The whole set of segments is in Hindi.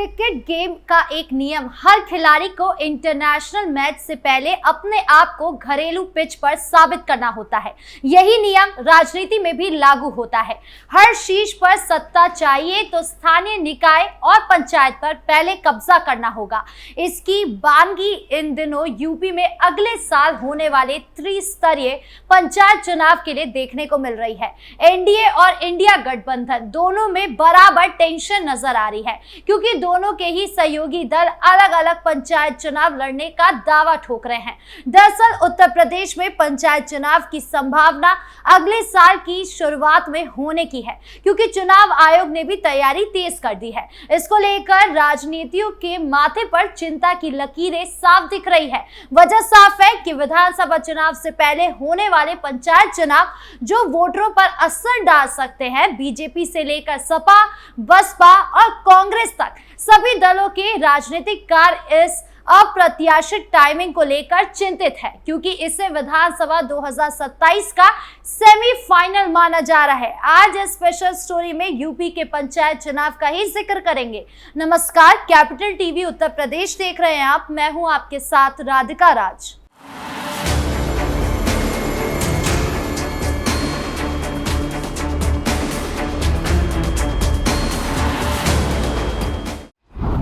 क्रिकेट गेम का एक नियम, हर खिलाड़ी को इंटरनेशनल मैच से पहले अपने आप को घरेलू पिच पर साबित करना होता है। यही नियम राजनीति में भी लागू होता है। हर शीर्ष पर सत्ता चाहिए तो स्थानीय निकाय और पंचायत पर पहले कब्जा करना होगा। इसकी बानगी इन दिनों यूपी में अगले साल होने वाले त्रिस्तरीय पंचायत चुनाव के लिए देखने को मिल रही है। एनडीए और इंडिया गठबंधन दोनों में बराबर टेंशन नजर आ रही है, क्योंकि दोनों के ही सहयोगी दल अलग अलग पंचायत चुनाव लड़ने का दावा ठोक रहे हैं। दरअसल उत्तर प्रदेश में पंचायत चुनाव की संभावना अगले साल की शुरुआत में होने की है, क्योंकि चुनाव आयोग ने भी तैयारी तेज कर दी है। इसको लेकर राजनीतियों के माथे पर चिंता की लकीरें साफ दिख रही है। वजह साफ है कि विधानसभा चुनाव से पहले होने वाले पंचायत चुनाव जो वोटरों पर असर डाल सकते हैं, बीजेपी से लेकर सपा, बसपा और कांग्रेस तक सभी दलों के राजनीतिक कार्य इस अप्रत्याशित टाइमिंग को लेकर चिंतित है, क्योंकि इसे विधानसभा 2027 का सेमीफाइनल माना जा रहा है। आज इस स्पेशल स्टोरी में यूपी के पंचायत चुनाव का ही जिक्र करेंगे। नमस्कार, कैपिटल टीवी उत्तर प्रदेश देख रहे हैं आप। मैं हूं आपके साथ राधिका राज।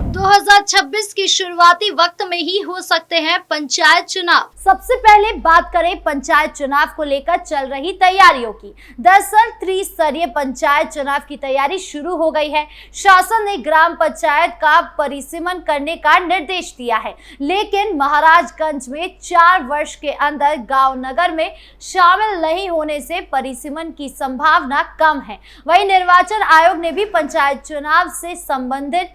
दो 2026 की शुरुआती वक्त में ही हो सकते हैं पंचायत चुनाव। सबसे पहले बात करें पंचायत चुनाव को लेकर चल रही तैयारियों की। दरअसल त्रिस्तरीय पंचायत चुनाव की तैयारी शुरू हो गई है। शासन ने ग्राम पंचायत का परिसीमन करने का निर्देश दिया है, लेकिन महाराजगंज में 4 वर्ष के अंदर गांव नगर में शामिल नहीं होने से परिसीमन की संभावना कम है। वहीं निर्वाचन आयोग ने भी पंचायत चुनाव से संबंधित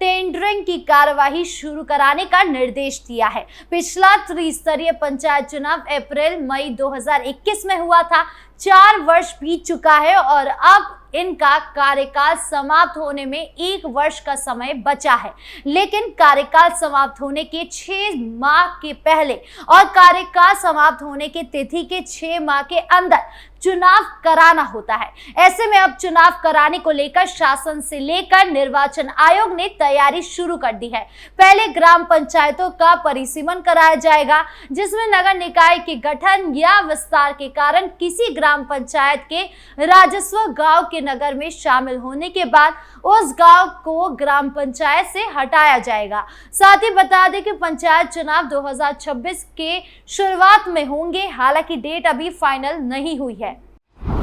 टेंडरिंग की कार्यवाही शुरू कराने का निर्देश दिया है। पिछला त्रिस्तरीय पंचायत चुनाव अप्रैल-मई 2021 में हुआ था। 4 वर्ष बीत चुका है और अब इनका कार्यकाल समाप्त होने में 1 वर्ष का समय बचा है, लेकिन कार्यकाल समाप्त होने के 6 माह के पहले और कार्यकाल समाप्त होने की तिथि के 6 माह के अंदर चुनाव कराना होता है। ऐसे में अब चुनाव कराने को लेकर शासन से लेकर निर्वाचन आयोग ने तैयारी शुरू कर दी है। पहले ग्राम पंचायतों का परिसीमन कराया जाएगा, जिसमें नगर निकाय के गठन या विस्तार के कारण किसी ग्राम पंचायत के राजस्व गांव के नगर में शामिल होने के बाद उस गांव को ग्राम पंचायत से हटाया जाएगा। साथ ही बता दें कि पंचायत चुनाव 2026 के शुरुआत में होंगे, हालांकि डेट अभी फाइनल नहीं हुई है।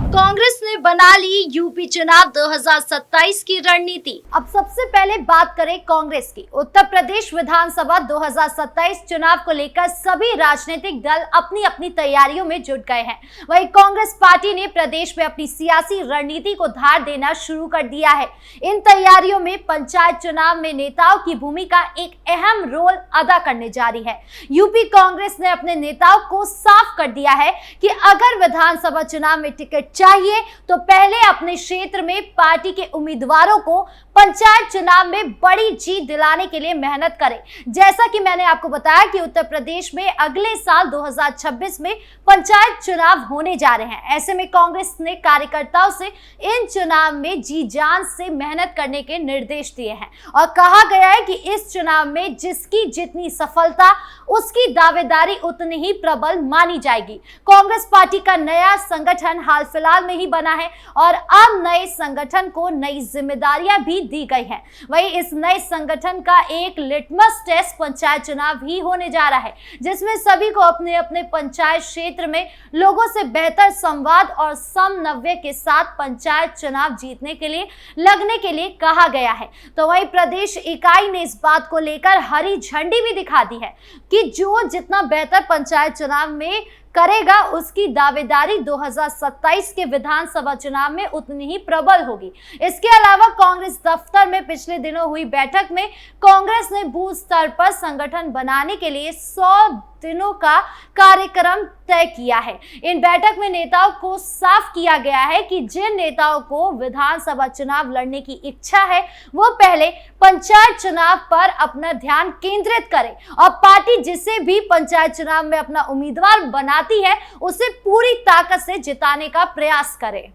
कांग्रेस ने बना ली यूपी चुनाव 2027 की रणनीति। अब सबसे पहले बात करें कांग्रेस की। उत्तर प्रदेश विधानसभा 2027 चुनाव को लेकर सभी राजनीतिक दल अपनी अपनी तैयारियों में जुट गए हैं। वहीं कांग्रेस पार्टी ने प्रदेश में अपनी सियासी रणनीति को धार देना शुरू कर दिया है। इन तैयारियों में पंचायत चुनाव में नेताओं की भूमिका एक अहम रोल अदा करने जा रही है। यूपी कांग्रेस ने अपने नेताओं को साफ कर दिया है कि अगर विधानसभा चुनाव में टिकट चाहिए तो पहले अपने क्षेत्र में पार्टी के उम्मीदवारों को पंचायत चुनाव में बड़ी जीत दिलाने के लिए मेहनत करें। जैसा कि मैंने आपको बताया कि उत्तर प्रदेश में अगले साल 2026 में पंचायत चुनाव होने जा रहे हैं। ऐसे में कांग्रेस ने कार्यकर्ताओं से इन चुनाव में जी जान से मेहनत करने के निर्देश दिए हैं और कहा गया है कि इस चुनाव में जिसकी जितनी सफलता उसकी दावेदारी उतनी ही प्रबल मानी जाएगी। कांग्रेस पार्टी का नया संगठन हाल फिलहाल में ही बना है और अब नए संगठन को नई जिम्मेदारियां भी दी गई हैं। वहीं इस नए संगठन का एक लिटमस टेस्ट पंचायत चुनाव ही होने जा रहा है, जिसमें सभी को अपने अपने पंचायत क्षेत्र में लोगों से बेहतर संवाद और समन्वय के साथ पंचायत चुनाव जीतने के लिए लगने के लिए कहा गया है। तो वहीं प्रदेश इकाई ने इस बात को लेकर हरी झंडी भी दिखा दी है कि जो जितना बेहतर पंचायत चुनाव में करेगा उसकी दावेदारी 2027 के विधानसभा चुनाव में उतनी ही प्रबल होगी। इसके अलावा कांग्रेस दफ्तर में पिछले दिनों हुई बैठक में कांग्रेस ने बूथ स्तर पर संगठन बनाने के लिए 100 दिनों का कार्यक्रम तय किया है। इन बैठक में नेताओं को साफ किया गया है कि जिन नेताओं को विधानसभा चुनाव लड़ने की इच्छा है वो पहले पंचायत चुनाव पर अपना ध्यान केंद्रित करें और पार्टी जिसे भी पंचायत चुनाव में अपना उम्मीदवार बनाती है उसे पूरी ताकत से जिताने का प्रयास करे।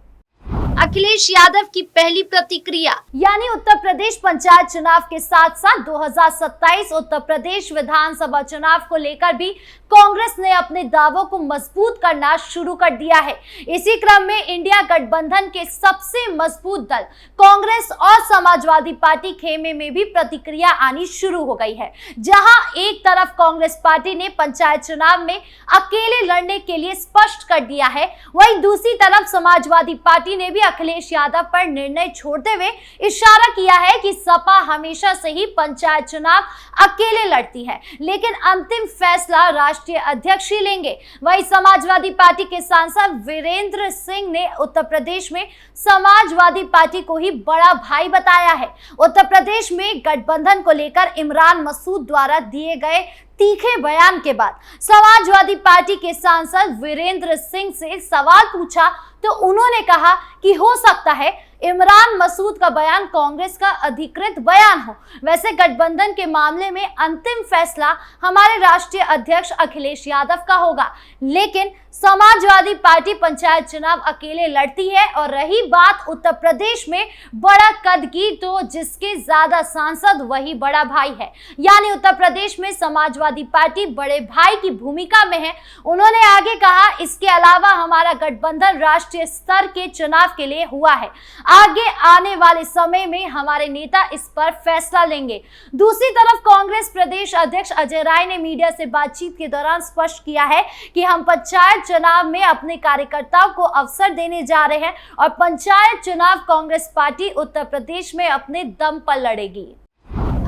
अखिलेश यादव की पहली प्रतिक्रिया। यानी उत्तर प्रदेश पंचायत चुनाव के साथ साथ 2027 उत्तर प्रदेश विधानसभा चुनाव को लेकर भी कांग्रेस ने अपने दावों को मजबूत करना शुरू कर दिया है। इसी क्रम में इंडिया गठबंधन के सबसे मजबूत दल कांग्रेस और समाजवादी पार्टी खेमे में भी प्रतिक्रिया आनी शुरू हो गई है। जहां एक तरफ कांग्रेस पार्टी ने पंचायत चुनाव में अकेले लड़ने के लिए स्पष्ट कर दिया है, वहीं दूसरी तरफ समाजवादी पार्टी ने भी अखिलेश यादव पर निर्णय छोड़ते हुए इशारा किया है कि सपा हमेशा से ही पंचायत चुनाव अकेले लड़ती है, लेकिन अंतिम फैसला राष्ट्रीय अध्यक्ष ही लेंगे। वहीं समाजवादी पार्टी के सांसद वीरेंद्र सिंह ने उत्तर प्रदेश में समाजवादी पार्टी को ही बड़ा भाई बताया है। उत्तर प्रदेश में गठबंधन को लेकर इमरान मसूद द्वारा दिए गए तीखे बयान के बाद समाजवादी पार्टी के सांसद वीरेंद्र सिंह से सवाल पूछा तो उन्होंने कहा कि हो सकता है इमरान मसूद का बयान कांग्रेस का अधिकृत बयान हो। वैसे गठबंधन के मामले में अंतिम फैसला हमारे राष्ट्रीय अध्यक्ष अखिलेश यादव का होगा, लेकिन समाजवादी पार्टी पंचायत चुनाव अकेले लड़ती है। और रही बात उत्तर प्रदेश में बड़ा कद की, तो जिसके ज्यादा सांसद वही बड़ा भाई है। यानी उत्तर प्रदेश में समाजवादी पार्टी बड़े भाई की भूमिका में है। उन्होंने आगे कहा, इसके अलावा हमारा गठबंधन राष्ट्रीय स्तर के चुनाव के लिए हुआ है। आगे आने वाले समय में हमारे नेता इस पर फैसला लेंगे। दूसरी तरफ कांग्रेस प्रदेश अध्यक्ष अजय राय ने मीडिया से बातचीत के दौरान स्पष्ट किया है कि हम पंचायत चुनाव में अपने कार्यकर्ताओं को अवसर देने जा रहे हैं और पंचायत चुनाव कांग्रेस पार्टी उत्तर प्रदेश में अपने दम पर लड़ेगी।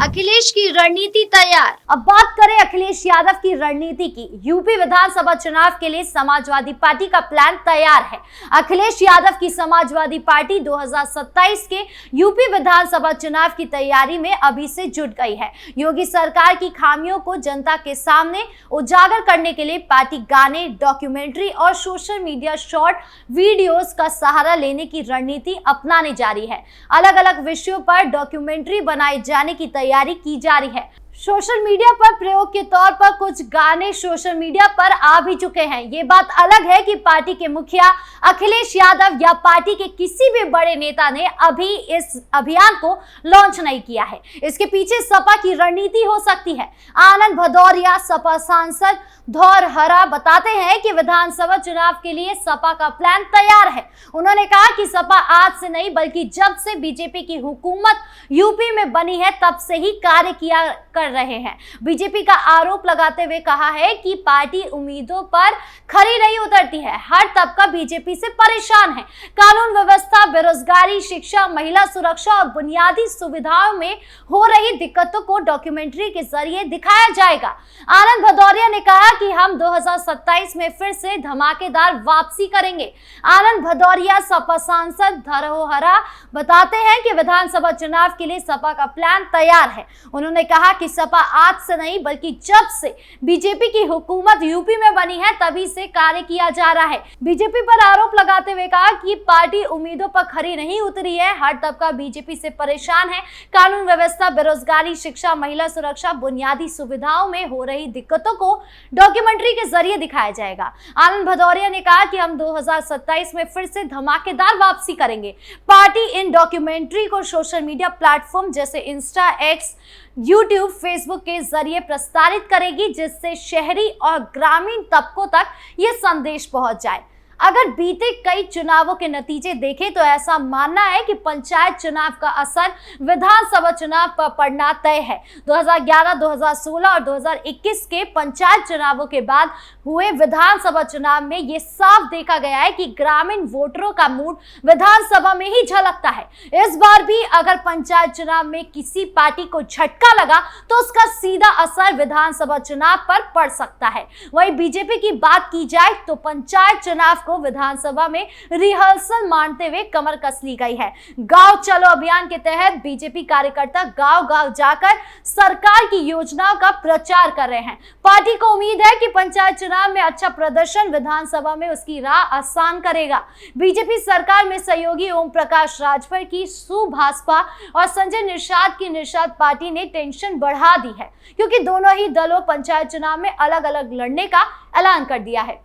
अखिलेश की रणनीति तैयार। अब बात करें अखिलेश यादव की रणनीति की। यूपी विधानसभा चुनाव के लिए समाजवादी पार्टी का प्लान तैयार है। अखिलेश यादव की समाजवादी पार्टी 2027 के यूपी विधानसभा चुनाव की तैयारी में अभी से जुट गई है। योगी सरकार की खामियों को जनता के सामने उजागर करने के लिए पार्टी गाने, डॉक्यूमेंट्री और सोशल मीडिया शॉर्ट वीडियोस का सहारा लेने की रणनीति अपनाने जा रही है। अलग अलग विषयों पर डॉक्यूमेंट्री बनाए जाने की तैयारी की जा रही है। सोशल मीडिया पर प्रयोग के तौर पर कुछ गाने सोशल मीडिया पर आ भी चुके हैं। ये बात अलग है कि पार्टी के मुखिया अखिलेश यादव या पार्टी के किसी भी बड़े नेता ने अभी इस अभियान को लॉन्च नहीं किया है। इसके पीछे सपा की रणनीति हो सकती है। आनंद भदौरिया, सपा सांसद धौरहरा बताते हैं कि विधानसभा चुनाव के लिए सपा का प्लान तैयार है। उन्होंने कहा कि सपा आज से नहीं बल्कि जब से बीजेपी की हुकूमत यूपी में बनी है तब से ही कार्य किया कर रहे हैं। बीजेपी का आरोप लगाते हुए कहा है कि पार्टी उम्मीदों पर खरी नहीं उतरती है। हर तबका बीजेपी से परेशान है। कानून व्यवस्था, बेरोजगारी, शिक्षा, महिला सुरक्षा और बुनियादी सुविधाओं में हो रही दिक्कतों को डॉक्यूमेंट्री के जरिए दिखाया जाएगा। आनंद भदौरिया ने कहा कि हम 2027 में फिर से धमाकेदार वापसी करेंगे। आनंद भदौरिया सपा सांसद धरोहरा बताते हैं कि विधानसभा चुनाव के लिए सपा का प्लान तैयार है। उन्होंने कहा कि सपा आज से नहीं बल्कि जब से बीजेपी की हुकूमत यूपी में बनी है तभी से कार्य किया जा रहा है। बीजेपी पर आरोप लगाते हुए कहा कि पार्टी उम्मीदों पर खरी नहीं उतरी है। हर तबका बीजेपी से परेशान है। कानून व्यवस्था, बेरोजगारी, शिक्षा, महिला सुरक्षा, बुनियादी सुविधाओं में हो रही दिक्कतों को डॉक्यूमेंट्री के जरिए दिखाया जाएगा। आनंद भदौरिया ने कहा कि हम 2027 में फिर से धमाकेदार वापसी करेंगे। पार्टी इन डॉक्यूमेंट्री को सोशल मीडिया प्लेटफॉर्म जैसे इंस्टा, एक्स, यूट्यूब, फेसबुक के जरिए प्रसारित करेगी, जिससे शहरी और ग्रामीण तबकों तक ये संदेश पहुंच जाए। अगर बीते कई चुनावों के नतीजे देखें तो ऐसा मानना है कि पंचायत चुनाव का असर विधानसभा चुनाव पर पड़ना तय है। 2011, 2016 और 2021 के पंचायत चुनावों के बाद हुए विधानसभा चुनाव में ये साफ देखा गया है कि ग्रामीण वोटरों का मूड विधानसभा में ही झलकता है। इस बार भी अगर पंचायत चुनाव में किसी पार्टी को झटका लगा तो उसका सीधा असर विधानसभा चुनाव पर पड़ सकता है। वहीं बीजेपी की बात की जाए तो पंचायत चुनाव विधानसभा में रिहर्सल मानते हुए कमर कस ली गई है। गांव चलो अभियान के तहत बीजेपी कार्यकर्ता गांव-गांव जाकर सरकार की योजनाओं का प्रचार कर रहे हैं। पार्टी को उम्मीद है कि पंचायत चुनाव में अच्छा प्रदर्शन विधानसभा में उसकी राह आसान करेगा। बीजेपी सरकार में सहयोगी ओम प्रकाश राजभर की सुभाषपा और संजय निषाद की निषाद पार्टी ने टेंशन बढ़ा दी है, क्योंकि दोनों ही दलों पंचायत चुनाव में अलग अलग लड़ने का ऐलान कर दिया है।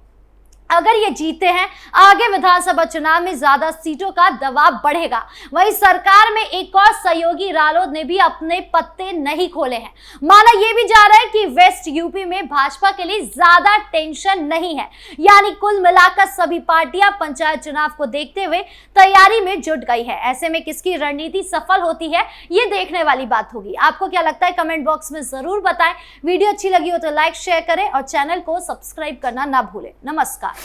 अगर ये जीते हैं, आगे विधानसभा चुनाव में ज्यादा सीटों का दबाव बढ़ेगा। वहीं सरकार में एक और सहयोगी रालोद ने भी अपने पत्ते नहीं खोले हैं। माना यह भी जा रहा है कि वेस्ट यूपी में भाजपा के लिए ज्यादा टेंशन नहीं है, यानी कुल मिलाकर सभी पार्टियां पंचायत चुनाव को देखते हुए तैयारी में जुट गई है। ऐसे में किसकी रणनीति सफल होती है, ये देखने वाली बात होगी। आपको क्या लगता है, कमेंट बॉक्स में जरूर बताएं। वीडियो अच्छी लगी हो तो लाइक शेयर करें और चैनल को सब्सक्राइब करना ना भूलें। नमस्कार।